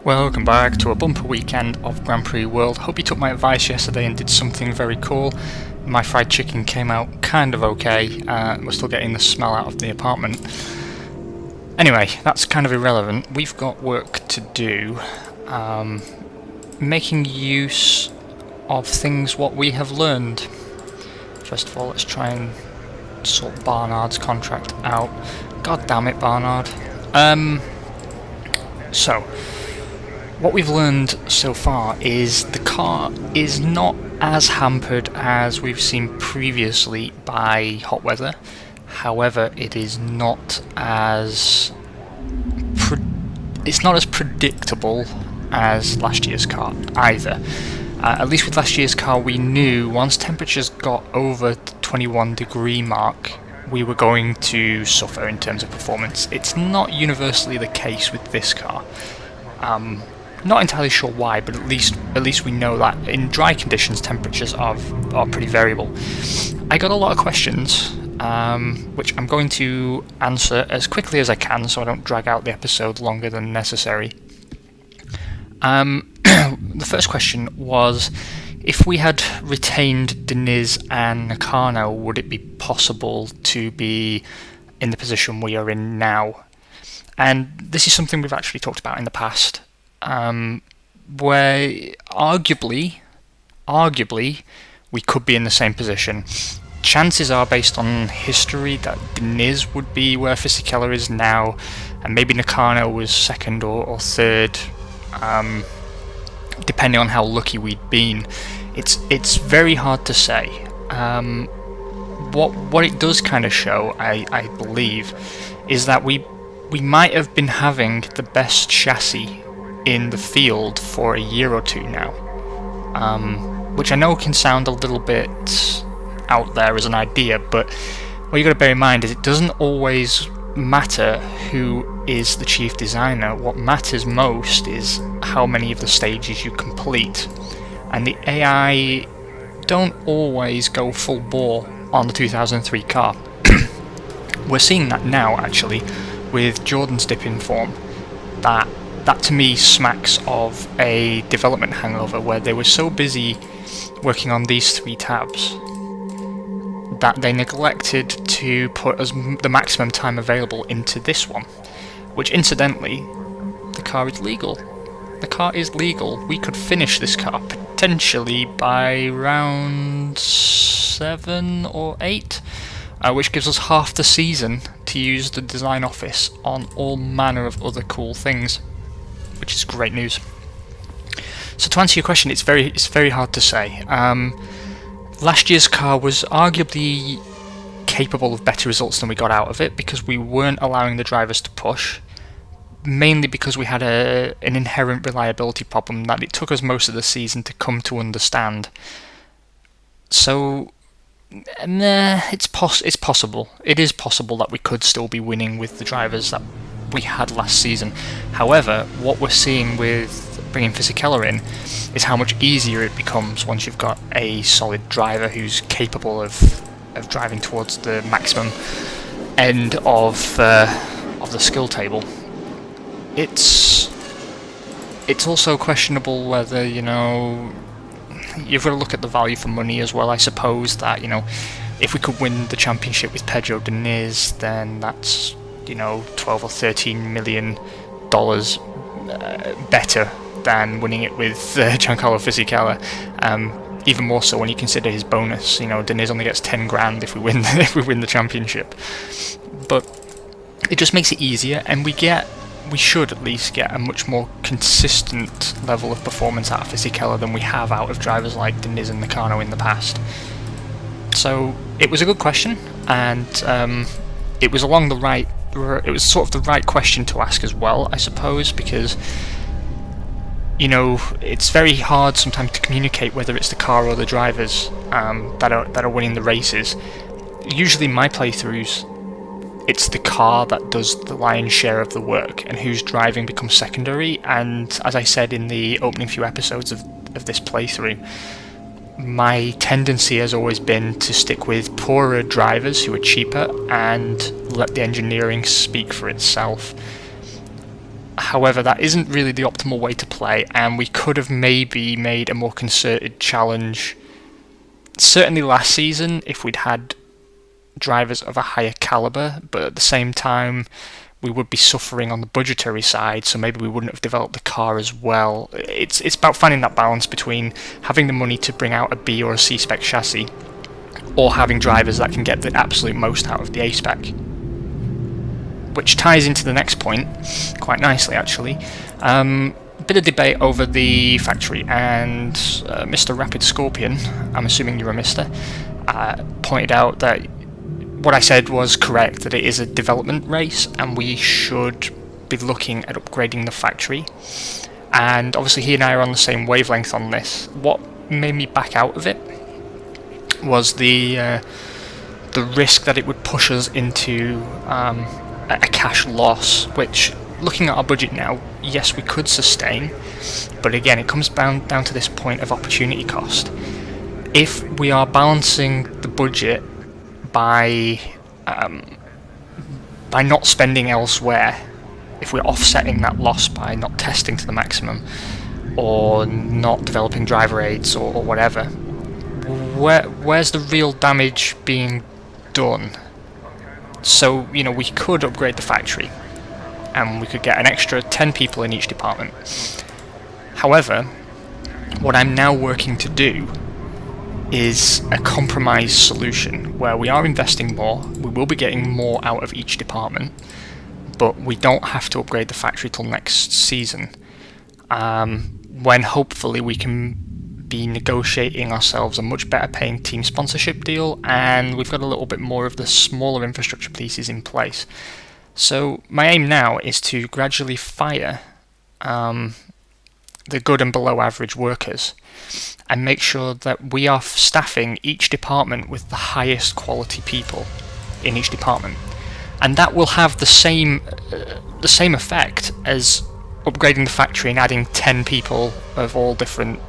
Welcome back to a bumper weekend of Grand Prix World. Hope you took my advice yesterday and did something very cool. My fried chicken came out kind of okay. We're still getting the smell out of the apartment. Anyway, that's kind of irrelevant. We've got work to do. Making use of things what we have learned. First of all, let's try and sort Barnard's contract out. God damn it, Barnard. So, what we've learned so far is the car is not as hampered as we've seen previously by hot weather. However, it is not as predictable as last year's car either. At least with last year's car, we knew once temperatures got over the 21 degree mark, we were going to suffer in terms of performance. It's not universally the case with this car. Not entirely sure why, but at least we know that in dry conditions temperatures are pretty variable. I got a lot of questions, which I'm going to answer as quickly as I can so I don't drag out the episode longer than necessary. The first question was, if we had retained Diniz and Nakano, would it be possible to be in the position we are in now? And this is something we've actually talked about in the past. Where arguably we could be in the same position. Chances are, based on history, that Diniz would be where Fisichella is now, and maybe Nakano was second or third, depending on how lucky we'd been. It's very hard to say. What it does kind of show, I believe, is that we might have been having the best chassis in the field for a year or two now, which I know can sound a little bit out there as an idea, but what you got to bear in mind is it doesn't always matter who is the chief designer. What matters most is how many of the stages you complete, and the AI don't always go full bore on the 2003 car. We're seeing that now actually with Jordan's dip in form. That to me smacks of a development hangover, where they were so busy working on these 3 tabs that they neglected to put the maximum time available into this one, which incidentally, the car is legal. The car is legal. We could finish this car potentially by round 7 or 8, which gives us half the season to use the design office on all manner of other cool things, which is great news. So to answer your question, it's very hard to say. Last year's car was arguably capable of better results than we got out of it, because we weren't allowing the drivers to push, mainly because we had an inherent reliability problem that it took us most of the season to come to understand. So it's possible. It is possible that we could still be winning with the drivers that we had last season. However, what we're seeing with bringing Fisichella in is how much easier it becomes once you've got a solid driver who's capable of driving towards the maximum end of the skill table. It's also questionable whether, you've got to look at the value for money as well. I suppose that, if we could win the championship with Pedro Diniz, then that's 12 or 13 million dollars better than winning it with Giancarlo Fisichella. Even more so when you consider his bonus. Diniz only gets 10 grand if we win the championship. But it just makes it easier, and we should at least get a much more consistent level of performance out of Fisichella than we have out of drivers like Diniz and Nakano in the past. So it was a good question, and it was it was sort of the right question to ask as well, I suppose, because it's very hard sometimes to communicate whether it's the car or the drivers that are winning the races. Usually my playthroughs, it's the car that does the lion's share of the work, and who's driving becomes secondary. And as I said in the opening few episodes of this playthrough, my tendency has always been to stick with poorer drivers who are cheaper and let the engineering speak for itself. However, that isn't really the optimal way to play, and we could have maybe made a more concerted challenge, certainly last season, if we'd had drivers of a higher calibre, but at the same time we would be suffering on the budgetary side, so maybe we wouldn't have developed the car as well. It's about finding that balance between having the money to bring out a B or a C spec chassis, or having drivers that can get the absolute most out of the A spec. Which ties into the next point quite nicely, actually. Bit of debate over the factory, and Mr. Rapid Scorpion, I'm assuming you're a Mr., pointed out that what I said was correct, that it is a development race and we should be looking at upgrading the factory. And obviously he and I are on the same wavelength on this. What made me back out of it was the risk that it would push us into a cash loss, which, looking at our budget now, yes, we could sustain, but again, it comes down to this point of opportunity cost. If we are balancing the budget by not spending elsewhere, if we're offsetting that loss by not testing to the maximum, or not developing driver aids or whatever, where's the real damage being done? So, we could upgrade the factory and we could get an extra 10 people in each department. However, what I'm now working to do is a compromise solution where we are investing more, we will be getting more out of each department, but we don't have to upgrade the factory till next season, when hopefully we can be negotiating ourselves a much better paying team sponsorship deal, and we've got a little bit more of the smaller infrastructure pieces in place. So my aim now is to gradually fire the good and below average workers and make sure that we are staffing each department with the highest quality people in each department, and that will have the same effect as upgrading the factory and adding 10 people of all different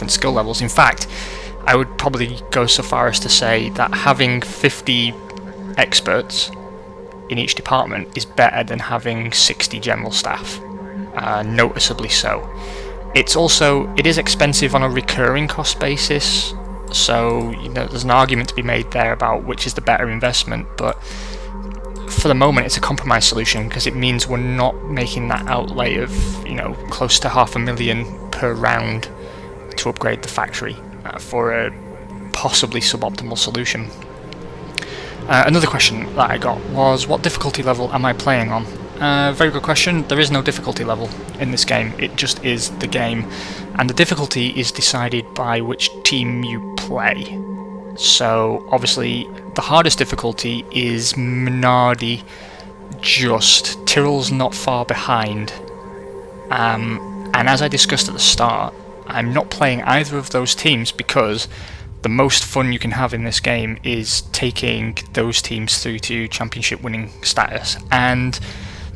skill levels. In fact, I would probably go so far as to say that having 50 experts in each department is better than having 60 general staff, noticeably so. It is expensive on a recurring cost basis, so there's an argument to be made there about which is the better investment, but for the moment it's a compromise solution because it means we're not making that outlay of close to $500,000 per round to upgrade the factory for a possibly suboptimal solution. Another question that I got was, what difficulty level am I playing on? Very good question. There is no difficulty level in this game, it just is the game, and the difficulty is decided by which team you play. So obviously the hardest difficulty is Minardi, just Tyrrell's not far behind, and as I discussed at the start, I'm not playing either of those teams because the most fun you can have in this game is taking those teams through to championship winning status, and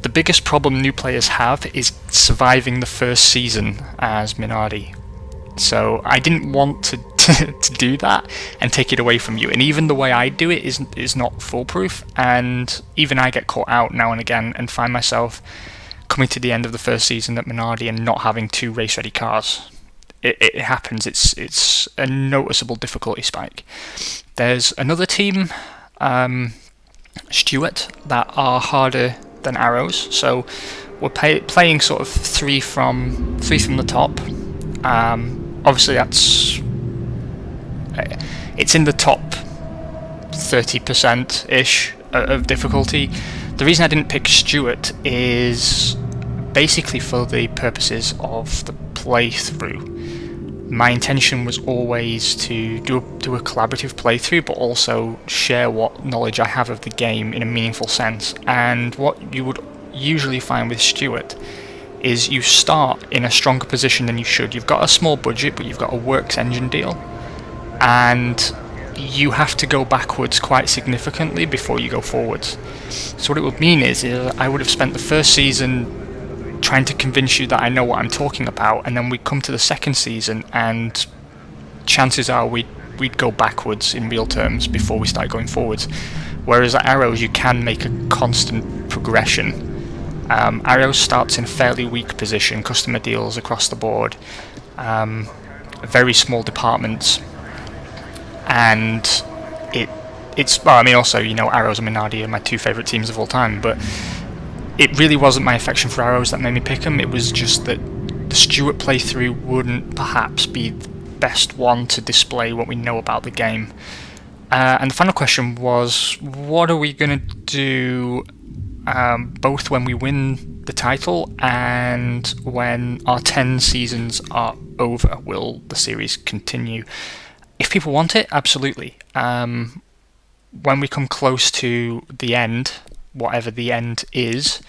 the biggest problem new players have is surviving the first season as Minardi. So I didn't want to do that and take it away from you, and even the way I do it is not foolproof, and even I get caught out now and again and find myself coming to the end of the first season at Minardi and not having 2 race ready cars. It happens. It's a noticeable difficulty spike. There's another team, Stuart, that are harder than Arrows. So we're playing sort of three from the top. Obviously, it's in the top 30% ish of difficulty. The reason I didn't pick Stuart is basically for the purposes of the playthrough. My intention was always to do a collaborative playthrough, but also share what knowledge I have of the game in a meaningful sense. And what you would usually find with Stuart is you start in a stronger position than you should. You've got a small budget, but you've got a works engine deal, and you have to go backwards quite significantly before you go forwards. So what it would mean is I would have spent the first season trying to convince you that I know what I'm talking about, and then we come to the second season and chances are we'd go backwards in real terms before we start going forwards. Whereas at Arrows you can make a constant progression, Arrows starts in a fairly weak position, customer deals across the board, very small departments, and it's well, I mean, also, you know, Arrows and Minardi are my two favourite teams of all time, but it really wasn't my affection for Arrows that made me pick them. It was just that the Stuart playthrough wouldn't perhaps be the best one to display what we know about the game. And the final question was, what are we going to do both when we win the title and when our 10 seasons are over? Will the series continue? If people want it, absolutely. When we come close to the end, whatever the end is,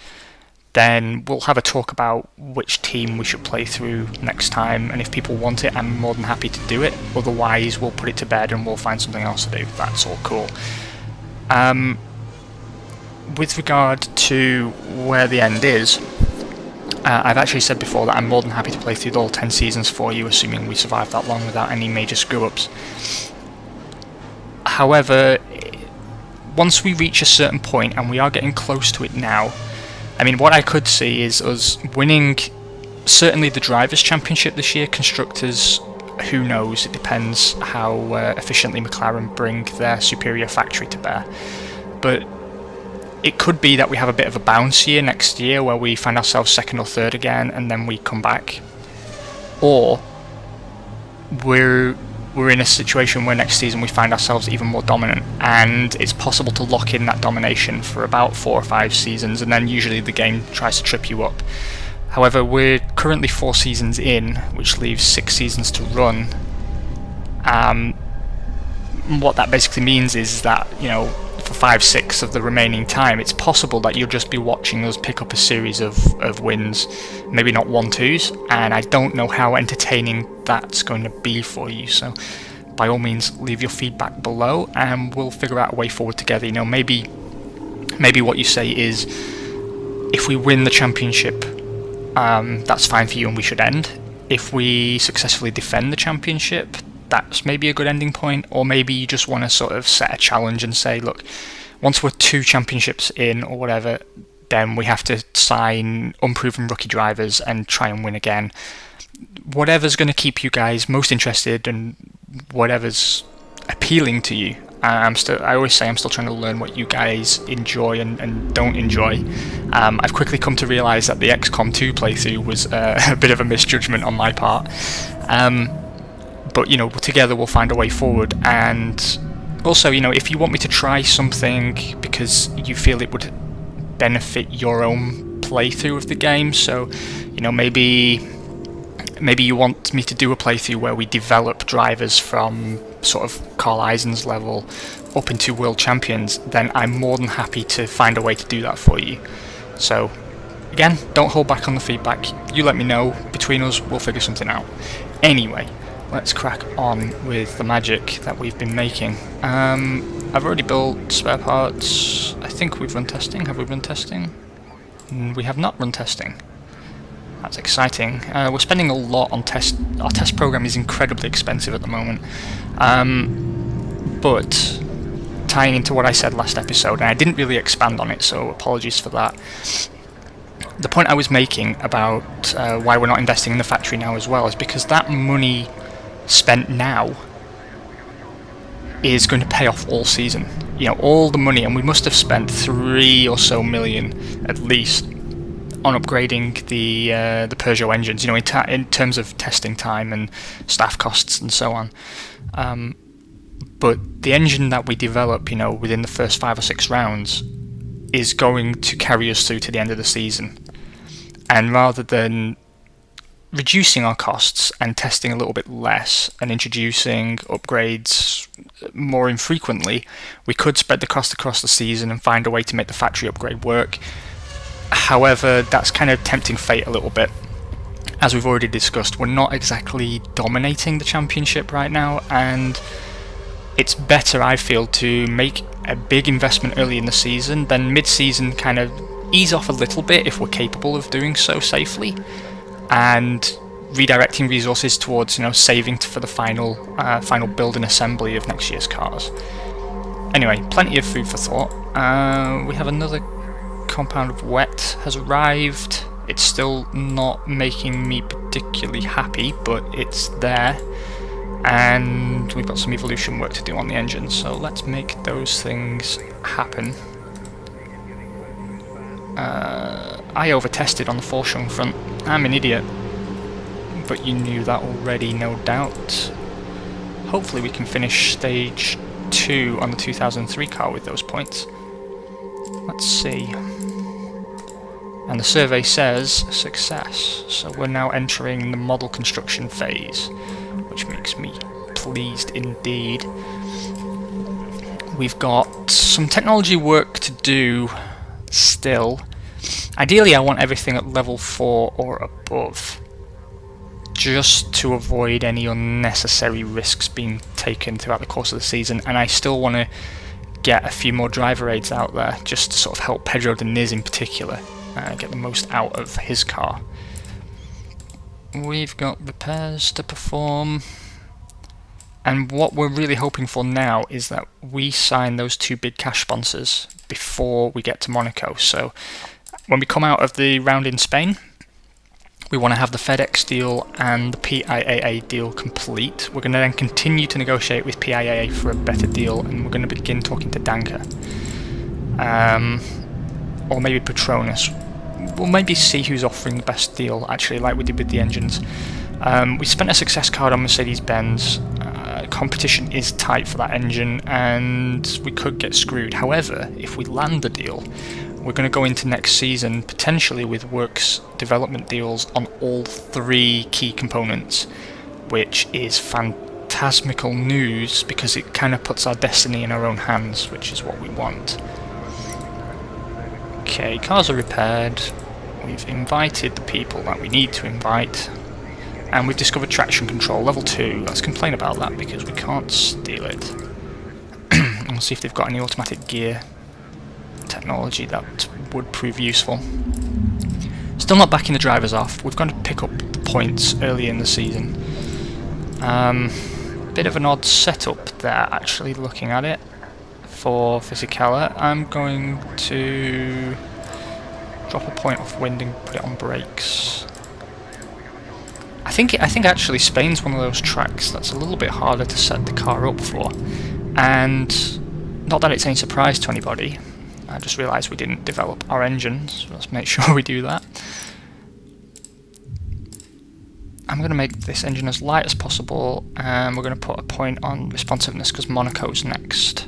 then we'll have a talk about which team we should play through next time, and if people want it, I'm more than happy to do it. Otherwise, we'll put it to bed and we'll find something else to do. That's all cool. With regard to where the end is, I've actually said before that I'm more than happy to play through all 10 seasons for you, assuming we survive that long without any major screw-ups. However, once we reach a certain point, and we are getting close to it now, I mean, what I could see is us winning certainly the Drivers' Championship this year. Constructors, who knows, it depends how efficiently McLaren bring their superior factory to bear. But it could be that we have a bit of a bounce year next year where we find ourselves second or third again and then we come back. Or we're in a situation where next season we find ourselves even more dominant, and it's possible to lock in that domination for about 4 or 5 seasons, and then usually the game tries to trip you up. However, we're currently 4 seasons in, which leaves 6 seasons to run. What that basically means is that, you know, for 5-6 of the remaining time, it's possible that you'll just be watching us pick up a series of wins, maybe not 1-2s, and I don't know how entertaining that's going to be for you. So by all means, leave your feedback below and we'll figure out a way forward together. You know, maybe what you say is, if we win the championship, that's fine for you and we should end. If we successfully defend the championship, that's maybe a good ending point. Or maybe you just want to sort of set a challenge and say, look, once we're 2 championships in or whatever, then we have to sign unproven rookie drivers and try and win again. Whatever's going to keep you guys most interested and whatever's appealing to you. I always say I'm still trying to learn what you guys enjoy and don't enjoy. I've quickly come to realise that the XCOM 2 playthrough was a bit of a misjudgment on my part. But, you know, together we'll find a way forward. And also, you know, if you want me to try something because you feel it would benefit your own playthrough of the game, so, you know, maybe you want me to do a playthrough where we develop drivers from sort of Carl Eisen's level up into world champions, then I'm more than happy to find a way to do that for you. So, again, don't hold back on the feedback. You let me know. Between us, we'll figure something out. Anyway, let's crack on with the magic that we've been making. I've already built spare parts. I think we've run testing. Have we run testing? We have not run testing. That's exciting. We're spending a lot on test. Our test program is incredibly expensive at the moment. But tying into what I said last episode, and I didn't really expand on it, so apologies for that. The point I was making about why we're not investing in the factory now as well is because that money spent now is going to pay off all season. You know, all the money, and we must have spent 3 or so million at least on upgrading the Peugeot engines, you know, in terms of testing time and staff costs and so on. But the engine that we develop, you know, within the first 5 or 6 rounds is going to carry us through to the end of the season. And rather than reducing our costs and testing a little bit less and introducing upgrades more infrequently, we could spread the cost across the season and find a way to make the factory upgrade work. However, that's kind of tempting fate a little bit. As we've already discussed, we're not exactly dominating the championship right now, and it's better, I feel, to make a big investment early in the season, then mid-season kind of ease off a little bit if we're capable of doing so safely, and redirecting resources towards, you know, saving for the final build and assembly of next year's cars. Anyway, plenty of food for thought. We have another compound of wet has arrived. It's still not making me particularly happy, but it's there. And we've got some evolution work to do on the engine, so let's make those things happen. I over-tested on the Forschung front. I'm an idiot, but you knew that already, no doubt. Hopefully we can finish stage 2 on the 2003 car with those points. Let's see. And the survey says success, so we're now entering the model construction phase, which makes me pleased indeed. We've got some technology work to do still. Ideally I want everything at level 4 or above, just to avoid any unnecessary risks being taken throughout the course of the season, and I still want to get a few more driver aids out there just to sort of help Pedro Diniz in particular get the most out of his car. We've got repairs to perform, and what we're really hoping for now is that we sign those 2 big cash sponsors before we get to Monaco. So when we come out of the round in Spain, we want to have the FedEx deal and the PIAA deal complete. We're going to then continue to negotiate with PIAA for a better deal, and we're going to begin talking to Danker. Or maybe Petronas. We'll maybe see who's offering the best deal, actually, like we did with the engines. We spent a success card on Mercedes-Benz. Competition is tight for that engine, and we could get screwed. However, if we land the deal, we're going to go into next season potentially with works development deals on all 3 key components, which is phantasmical news because it kind of puts our destiny in our own hands, which is what we want. Okay, cars are repaired. We've invited the people that we need to invite, and we've discovered traction control level 2. Let's complain about that because we can't steal it. And we'll see if they've got any automatic gear technology that would prove useful. Still not backing the drivers off. We've got to pick up the points early in the season. Bit of an odd setup there, actually, looking at it for Fisichella. I'm going to drop a point off wind and put it on brakes. I think actually Spain's one of those tracks that's a little bit harder to set the car up for, and not that it's any surprise to anybody. I just realised we didn't develop our engines, so let's make sure we do that. I'm going to make this engine as light as possible, and we're going to put a point on responsiveness because Monaco's next.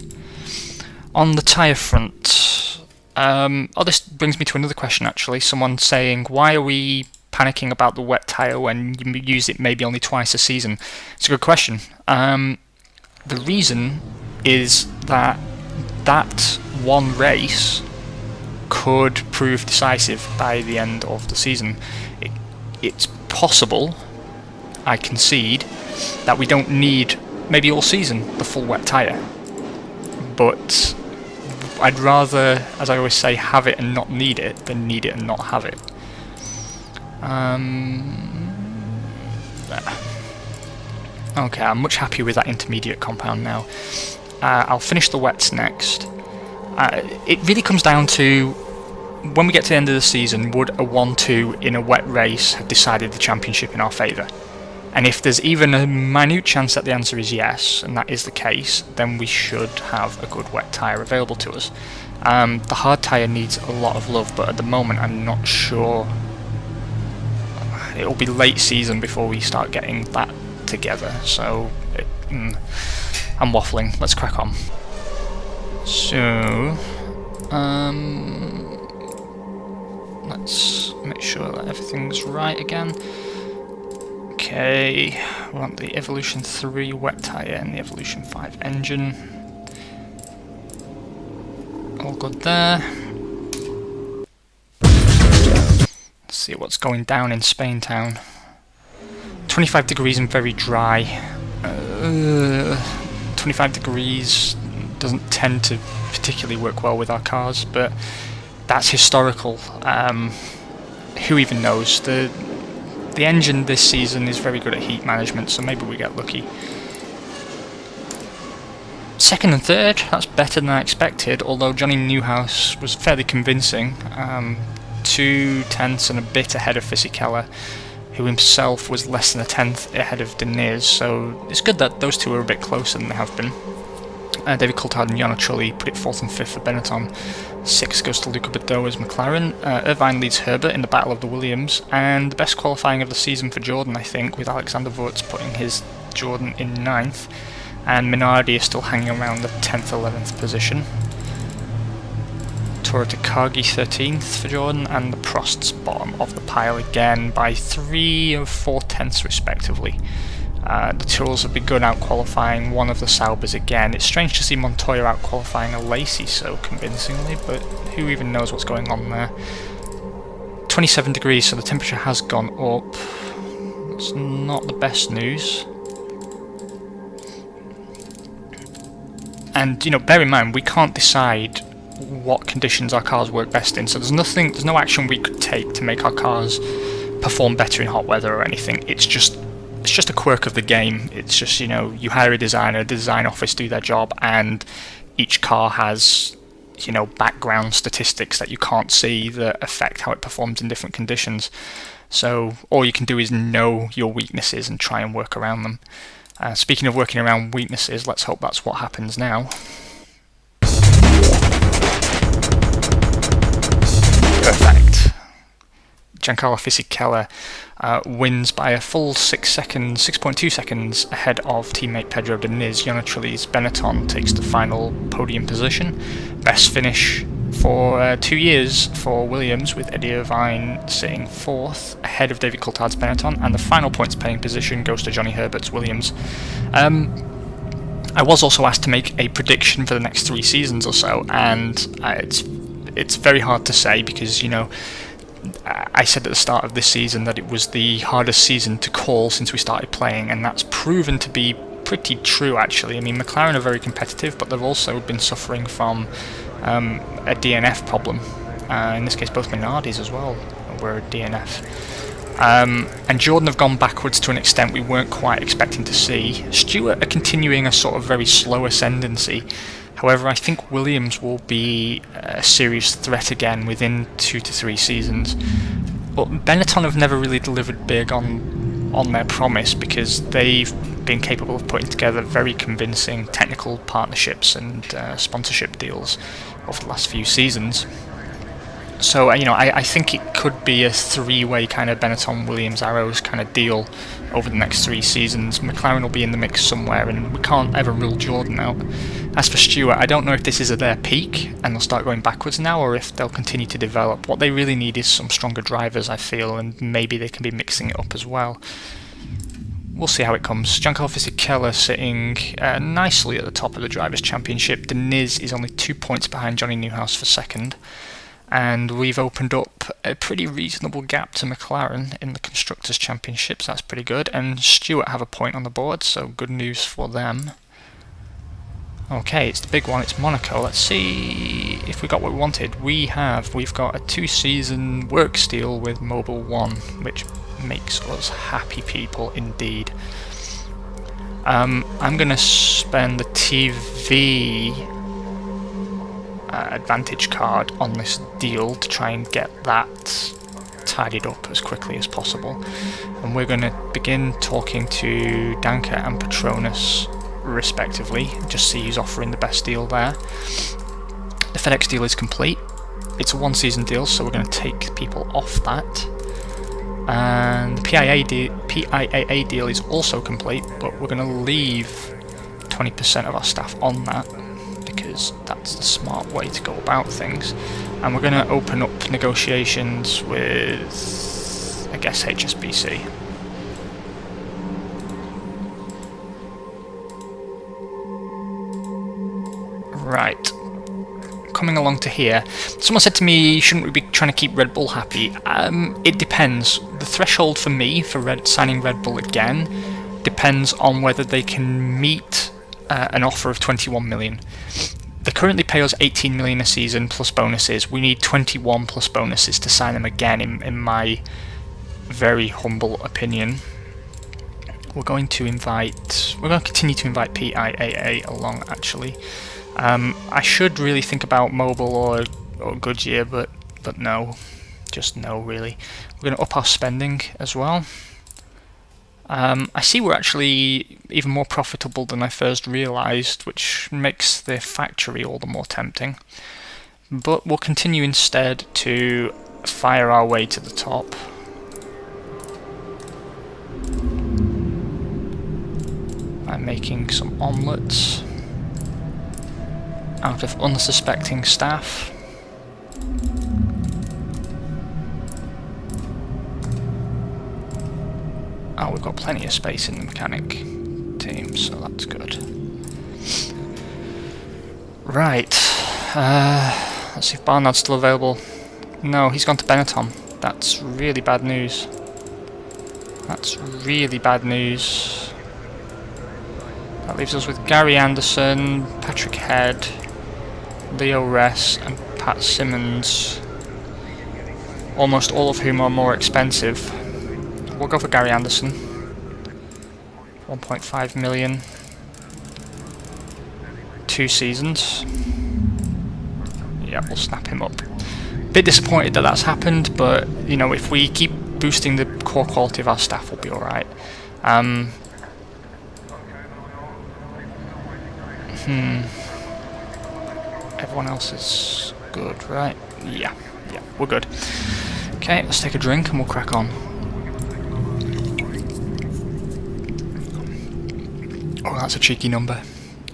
On the tyre front, this brings me to another question actually. Someone saying, why are we panicking about the wet tyre when you use it maybe only twice a season? It's a good question. The reason is that one race could prove decisive by the end of the season. It's possible, I concede, that we don't need maybe all season the full wet tyre, but I'd rather, as I always say, have it and not need it than need it and not have it. Okay, I'm much happier with that intermediate compound now. I'll finish the wets next. It really comes down to, when we get to the end of the season, would a 1-2 in a wet race have decided the championship in our favour? And if there's even a minute chance that the answer is yes, and that is the case, then we should have a good wet tyre available to us. The hard tyre needs a lot of love, but at the moment I'm not sure. It'll be late season before we start getting that together, so I'm waffling. Let's crack on. So, let's make sure that everything's right again. Okay, we want the Evolution 3 wet tyre and the Evolution 5 engine. All good there. Let's see what's going down in Spain town. 25 degrees and very dry. 25 degrees doesn't tend to particularly work well with our cars, but that's historical. Who even knows? The engine this season is very good at heat management, so maybe we get lucky. Second and third, that's better than I expected, although Johnny Newhouse was fairly convincing. 2/10 and a bit ahead of Fisichella, who himself was less than a tenth ahead of Deniz, so it's good that those two are a bit closer than they have been. David Coulthard and Jana Trulli put it 4th and 5th for Benetton. 6th goes to Luca Badoer's McLaren. Irvine leads Herbert in the Battle of the Williams, and the best qualifying of the season for Jordan, I think, with Alexander Wurz putting his Jordan in 9th, and Minardi is still hanging around the 10th, 11th position. Toro Takagi 13th for Jordan, and the Prost's bottom of the pile again by 3 and 4 tenths respectively. The Tyrrells have begun out-qualifying one of the Saubers again. It's strange to see Montoya out-qualifying a Lacey so convincingly, but who even knows what's going on there. 27 degrees, so the temperature has gone up. It's not the best news. And, you know, bear in mind, we can't decide what conditions our cars work best in, so there's no action we could take to make our cars perform better in hot weather or anything. It's just a quirk of the game. It's just, you know, you hire a designer, the design office do their job, and each car has, you know, background statistics that you can't see that affect how it performs in different conditions. So all you can do is know your weaknesses and try and work around them. Speaking of working around weaknesses, let's hope that's what happens now. Perfect. Giancarlo Fisichella wins by a full 6.2 seconds ahead of teammate Pedro Diniz. Jana Trulli's Benetton takes the final podium position. Best finish for 2 years for Williams, with Eddie Irvine sitting 4th ahead of David Coulthard's Benetton, and the final points paying position goes to Johnny Herbert's Williams. I was also asked to make a prediction for the next 3 seasons or so, and it's very hard to say because, you know, I said at the start of this season that it was the hardest season to call since we started playing, and that's proven to be pretty true actually. I mean, McLaren are very competitive, but they've also been suffering from a DNF problem. In this case, both Minardi's as well were a DNF. And Jordan have gone backwards to an extent we weren't quite expecting to see. Stewart are continuing a sort of very slow ascendancy. However, I think Williams will be a serious threat again within 2 to 3 seasons. But Benetton have never really delivered big on their promise, because they've been capable of putting together very convincing technical partnerships and sponsorship deals over the last few seasons. So, you know, I think it could be a 3-way kind of Benetton, Williams, Arrows kind of deal over the next 3 seasons. McLaren will be in the mix somewhere, and we can't ever rule Jordan out. As for Stewart, I don't know if this is at their peak and they'll start going backwards now, or if they'll continue to develop. What they really need is some stronger drivers, I feel, and maybe they can be mixing it up as well. We'll see how it comes. Giancarlo Fisichella sitting nicely at the top of the Drivers' Championship. Diniz is only 2 points behind Johnny Newhouse for 2nd. And we've opened up a pretty reasonable gap to McLaren in the Constructors' Championships. That's pretty good. And Stewart have a point on the board, so good news for them. Okay, it's the big one, it's Monaco. Let's see if we got what we wanted. We've got a 2-season work deal with Mobil 1, which makes us happy people indeed. I'm going to spend the TV advantage card on this deal to try and get that tidied up as quickly as possible. And we're going to begin talking to Danka and Petronas respectively, just see who's offering the best deal there. The FedEx deal is complete. It's a 1-season deal, so we're going to take people off that. And the PIAA deal is also complete, but we're going to leave 20% of our staff on that, because that's the smart way to go about things. And we're going to open up negotiations with, I guess, HSBC. Right, coming along to here, someone said to me, shouldn't we be trying to keep Red Bull happy? It depends. The threshold for me for signing Red Bull again depends on whether they can meet an offer of 21 million. They currently pay us 18 million a season plus bonuses. We need 21 plus bonuses to sign them again, in my very humble opinion. we're going to continue to invite PIAA along, actually. I should really think about Mobile or Goodyear, but no. Just no, really. We're going to up our spending as well. I see we're actually even more profitable than I first realised, which makes the factory all the more tempting. But we'll continue instead to fire our way to the top. I'm making some omelettes out of unsuspecting staff. Oh, we've got plenty of space in the mechanic team, so that's good. Right, let's see if Barnard's still available. No, he's gone to Benetton. That's really bad news. That's really bad news. That leaves us with Gary Anderson, Patrick Head, Leo Ress and Pat Simmons, almost all of whom are more expensive. We'll go for Gary Anderson. 1.5 million. 2 seasons. Yeah, we'll snap him up. Bit disappointed that that's happened, but you know, if we keep boosting the core quality of our staff, we'll be alright. Everyone else is good, right? Yeah, we're good. Okay, let's take a drink and we'll crack on. Oh, that's a cheeky number.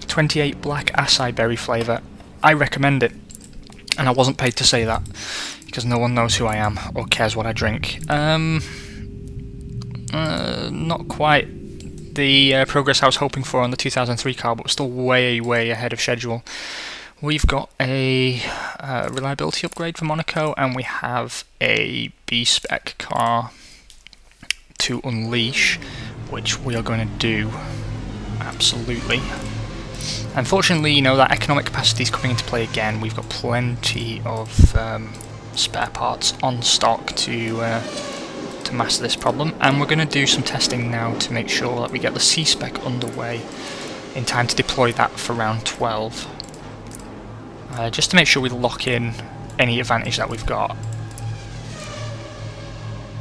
28 black acai berry flavour. I recommend it. And I wasn't paid to say that, because no one knows who I am or cares what I drink. Not quite the progress I was hoping for on the 2003 car, but we're still way ahead of schedule. We've got a reliability upgrade for Monaco, and we have a B-spec car to unleash, which we are going to do. Absolutely. Unfortunately, you know, that economic capacity is coming into play again. We've got plenty of spare parts on stock to master this problem, and we're going to do some testing now to make sure that we get the C-spec underway in time to deploy that for round 12. Just to make sure we lock in any advantage that we've got.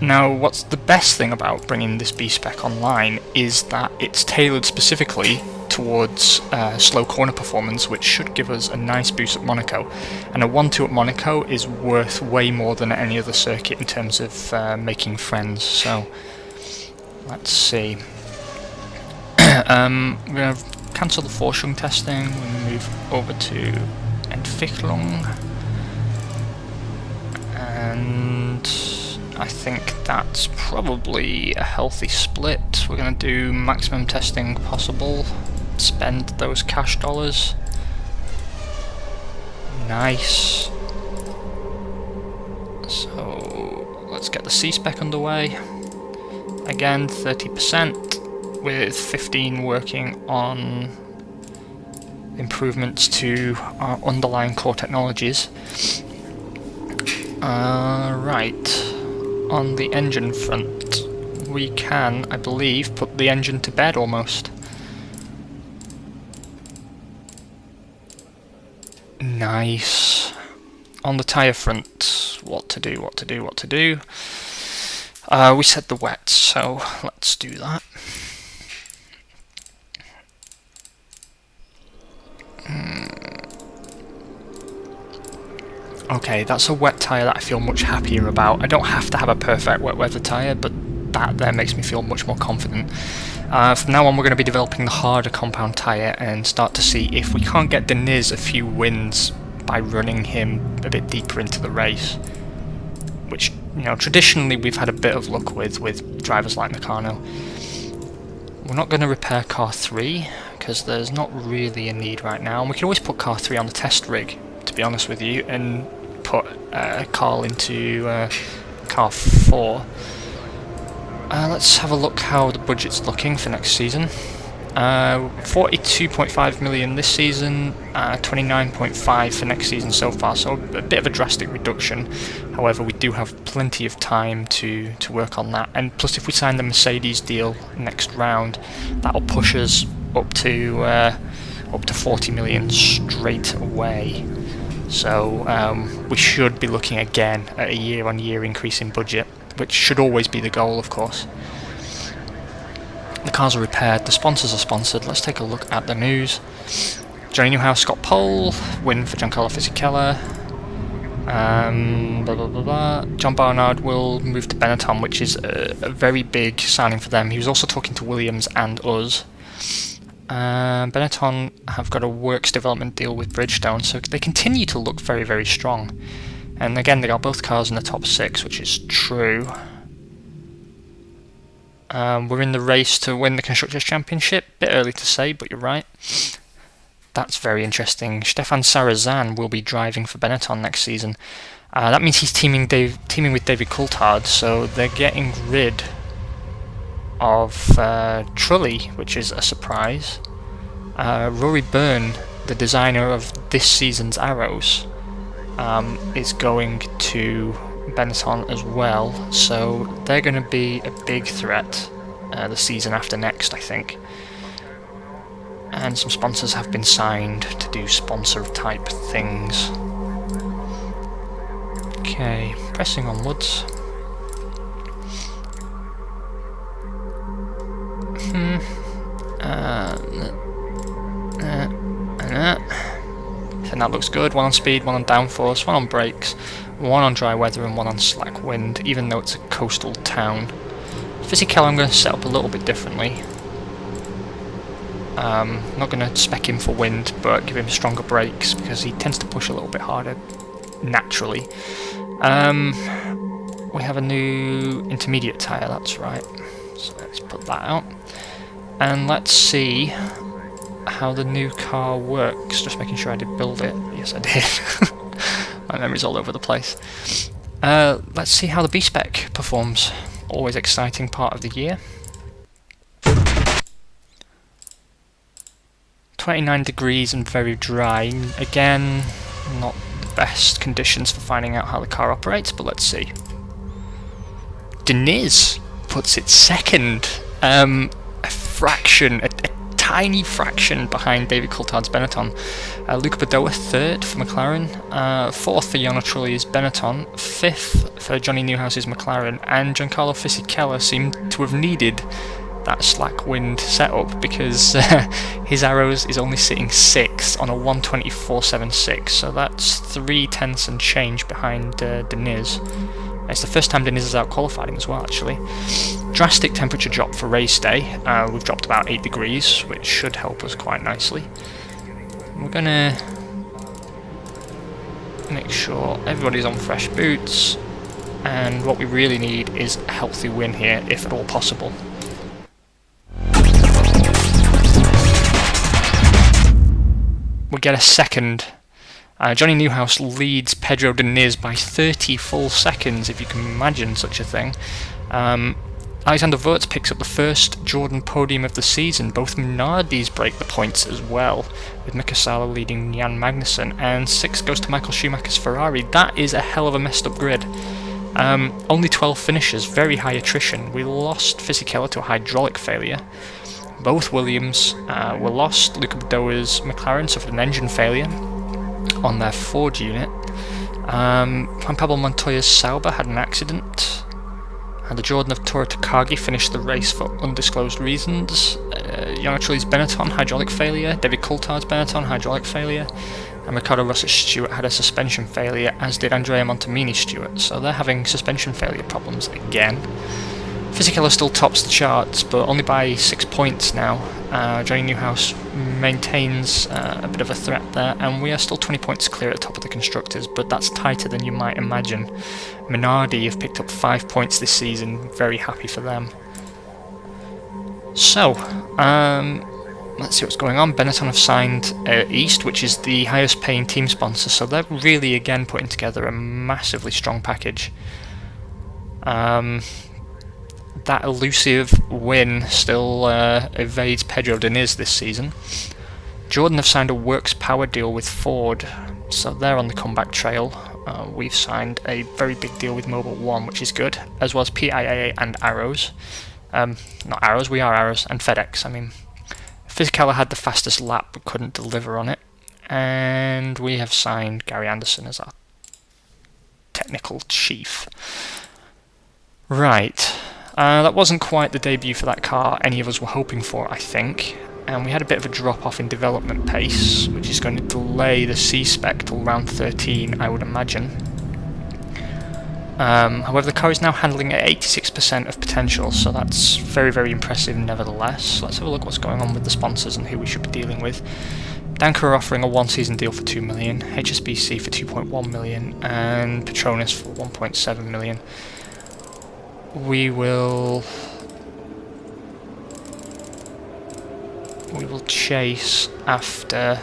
Now, what's the best thing about bringing this B-spec online is that it's tailored specifically towards slow corner performance, which should give us a nice boost at Monaco. And a 1-2 at Monaco is worth way more than any other circuit in terms of making friends. So, let's see. We're going to cancel the Forschung testing and move over to Entwicklung. And I think that's probably a healthy split. We're going to do maximum testing possible. Spend those cash dollars. Nice. So let's get the C-spec underway. Again, 30%, with 15 working on improvements to our underlying core technologies. Right. On the engine front, we can, I believe, put the engine to bed almost. Nice. On the tyre front, what to do. We said the wets, so let's do that. Okay, that's a wet tyre that I feel much happier about. I don't have to have a perfect wet weather tyre, but that there makes me feel much more confident. From now on, we're going to be developing the harder compound tyre and start to see if we can't get Deniz a few wins by running him a bit deeper into the race. Which, you know, traditionally we've had a bit of luck with drivers like Meccano. We're not going to repair car 3, because there's not really a need right now. And we can always put car 3 on the test rig, to be honest with you, and put Carl into car 4. Let's have a look how the budget's looking for next season. 42.5 million this season, 29.5 for next season so far, so a bit of a drastic reduction. However, we do have plenty of time to work on that, and plus if we sign the Mercedes deal next round, that'll push us up to 40 million straight away. So we should be looking again at a year-on-year increase in budget, which should always be the goal, of course. The cars are repaired, the sponsors are sponsored. Let's take a look at the news. Johnny Newhouse got pole, win for Giancarlo Fisichella. John Barnard will move to Benetton, which is a very big signing for them. He was also talking to Williams and us. Benetton have got a works development deal with Bridgestone, so they continue to look very, very strong. And again, they got both cars in the top 6, which is true. We're in the race to win the Constructors' Championship. Bit early to say, but you're right. That's very interesting. Stefan Sarazan will be driving for Benetton next season. That means he's teaming with David Coulthard, so they're getting rid of Trulli, which is a surprise. Rory Byrne, the designer of this season's arrows, is going to Benetton as well, so they're going to be a big threat the season after next, I think. And some sponsors have been signed to do sponsor type things. Okay, pressing onwards. And that looks good. One on speed, one on downforce, one on brakes, one on dry weather and one on slack wind, even though it's a coastal town. Fisichella I'm going to set up a little bit differently. Not going to spec him for wind, but give him stronger brakes because he tends to push a little bit harder naturally. We have a new intermediate tyre, that's right. So let's put that out. And let's see how the new car works. Just making sure I did build it. Yes, I did. My memory's all over the place. Let's see how the B-Spec performs. Always exciting part of the year. 29 degrees and very dry. Again, not the best conditions for finding out how the car operates, but let's see. Deniz puts it second. A fraction, a tiny fraction behind David Coulthard's Benetton. Luca Badoa third for McLaren, fourth for Jarno Trulli's Benetton, fifth for Johnny Newhouse's McLaren, and Giancarlo Fisichella seemed to have needed that slack wind setup because his arrows is only sitting 6th on a 124.76, so that's 3/10 and change behind Deniz. It's the first time Deniz is out qualified him as well, actually. Drastic temperature drop for race day. We've dropped about 8 degrees, which should help us quite nicely. We're gonna make sure everybody's on fresh boots, and what we really need is a healthy win here, if at all possible. We get a second. Johnny Newhouse leads Pedro Deniz by 30 full seconds, if you can imagine such a thing. Alexander Wurz picks up the first Jordan podium of the season. Both Minardis break the points as well, with Mika Salo leading Jan Magnussen, and 6 goes to Michael Schumacher's Ferrari. That is a hell of a messed up grid. Only 12 finishes, very high attrition. We lost Fisichella to a hydraulic failure. Both Williams were lost. Luca Badoa's McLaren suffered an engine failure on their Ford unit. Juan Pablo Montoya's Sauber had an accident. And the Jordan of Toro Takagi finished the race for undisclosed reasons. Jarno Trulli's Benetton, hydraulic failure. David Coulthard's Benetton, hydraulic failure. And Ricardo Rosset Stewart had a suspension failure, as did Andrea Montemini Stewart. So they're having suspension failure problems again. Fisichella still tops the charts, but only by 6 points now. Johnny Newhouse maintains a bit of a threat there, and we are still 20 points clear at the top of the Constructors, but that's tighter than you might imagine. Minardi have picked up 5 points this season, very happy for them. So, let's see what's going on. Benetton have signed East, which is the highest paying team sponsor, so they're really again putting together a massively strong package. that elusive win still evades Pedro Diniz this season. Jordan have signed a Works Power deal with Ford, so they're on the comeback trail. We've signed a very big deal with Mobil 1, which is good, as well as PIA and Arrows. Not Arrows, we are Arrows, and FedEx. I mean, Fisichella had the fastest lap but couldn't deliver on it. And we have signed Gary Anderson as our technical chief. Right, that wasn't quite the debut for that car any of us were hoping for, I think. And we had a bit of a drop off in development pace, which is going to delay the C-Spec till round 13, I would imagine. However, the car is now handling at 86% of potential, so that's very, very impressive nevertheless. Let's have a look what's going on with the sponsors and who we should be dealing with. Danco are offering a one-season deal for 2 million, HSBC for 2.1 million, and Petronas for 1.7 million. We will chase after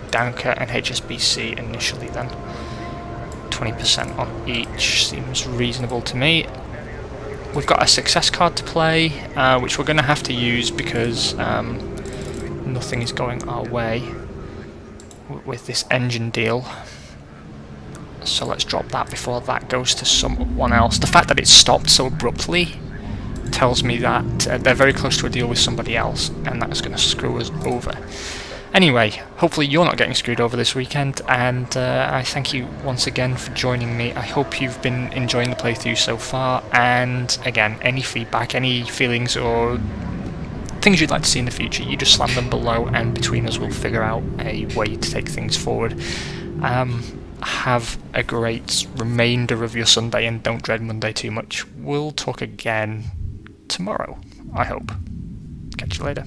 Danco and HSBC initially then. 20% on each seems reasonable to me. We've got a success card to play, which we're going to have to use because nothing is going our way with this engine deal. So let's drop that before that goes to someone else. The fact that it stopped so abruptly tells me that they're very close to a deal with somebody else, and that's going to screw us over. Anyway, hopefully you're not getting screwed over this weekend, and I thank you once again for joining me. I hope you've been enjoying the playthrough so far, and again, any feedback, any feelings or things you'd like to see in the future, you just slam them below, and between us we'll figure out a way to take things forward. Have a great remainder of your Sunday, and don't dread Monday too much. We'll talk again tomorrow, I hope. Catch you later.